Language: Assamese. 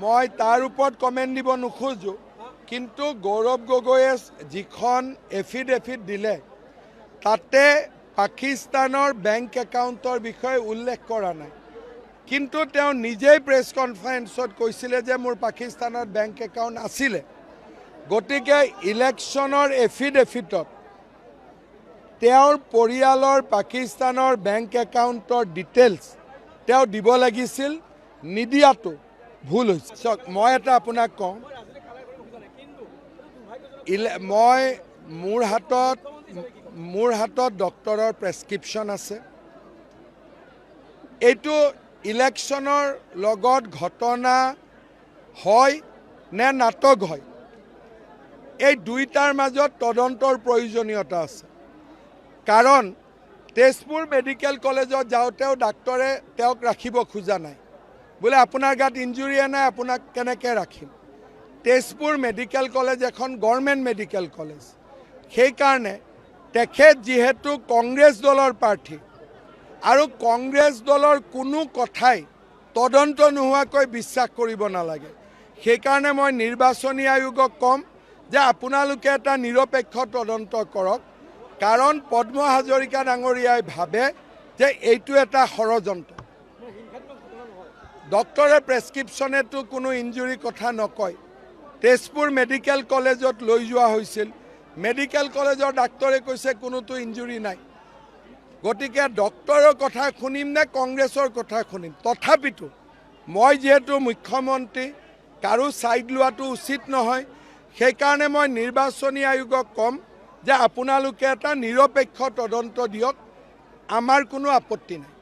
মই তাৰ ওপৰত কমেণ্ট দিব নোখোজো, কিন্তু গৌৰৱ গগৈয়ে যিখন এফিডেভিট দিলে তাতে পাকিস্তানৰ বেংক একাউণ্টৰ বিষয়ে উল্লেখ কৰা নাই, কিন্তু তেওঁ নিজেই প্ৰেছ কনফাৰেন্সত কৈছিলে যে মোৰ পাকিস্তানত বেংক একাউণ্ট আছিলে। গতিকে ইলেকশ্যনৰ এফিডেভিটত তেওঁৰ পৰিয়ালৰ পাকিস্তানৰ বেংক একাউণ্টৰ ডিটেইলছ তেওঁ দিব লাগিছিল, নিদিয়াটো ভুল হৈছে। চাওক, মই এটা আপোনাক কওঁ, মোৰ হাতত ডক্টৰৰ প্ৰেছক্ৰিপশ্যন আছে। এইটো ইলেকশ্যনৰ লগত ঘটনা হয় নে নাটক হয়, এই দুইটাৰ মাজত তদন্তৰ প্ৰয়োজনীয়তা আছে। কাৰণ তেজপুৰ মেডিকেল কলেজত যাওঁতেও ডাক্তৰে তেওঁক ৰাখিব খোজা নাই, বোলে আপোনাৰ গাত ইঞ্জুৰিয়ে নাই, আপোনাক কেনেকৈ ৰাখিম। তেজপুৰ মেডিকেল কলেজ এখন গভৰ্ণমেণ্ট মেডিকেল কলেজ, সেইকাৰণে তেখেত যিহেতু কংগ্ৰেছ দলৰ প্ৰাৰ্থী আৰু কংগ্ৰেছ দলৰ কোনো কথাই তদন্ত নোহোৱাকৈ বিশ্বাস কৰিব নালাগে। সেইকাৰণে মই নিৰ্বাচনী আয়োগক ক'ম যে আপোনালোকে এটা নিৰপেক্ষ তদন্ত কৰক, কাৰণ পদ্ম হাজৰিকা ডাঙৰীয়াই ভাবে যে এইটো এটা ষড়যন্ত্ৰ। ডক্টৰে প্ৰেছক্ৰিপশ্যনেতো কোনো ইঞ্জুৰি কথা নকয়। তেজপুৰ মেডিকেল কলেজত লৈ যোৱা হৈছিল, মেডিকেল কলেজৰ ডাক্তৰে কৈছে কোনোতো ইঞ্জুৰি নাই। গতিকে ডক্টৰৰ কথা শুনিম নে কংগ্ৰেছৰ কথা শুনিম? তথাপিতো মই যিহেতু মুখ্যমন্ত্ৰী, কাৰো ছাইড লোৱাটো উচিত নহয়। সেইকাৰণে মই নিৰ্বাচনী আয়োগক ক'ম যে আপোনালোকে এটা নিৰপেক্ষ তদন্ত দিয়ক, আমাৰ কোনো আপত্তি নাই।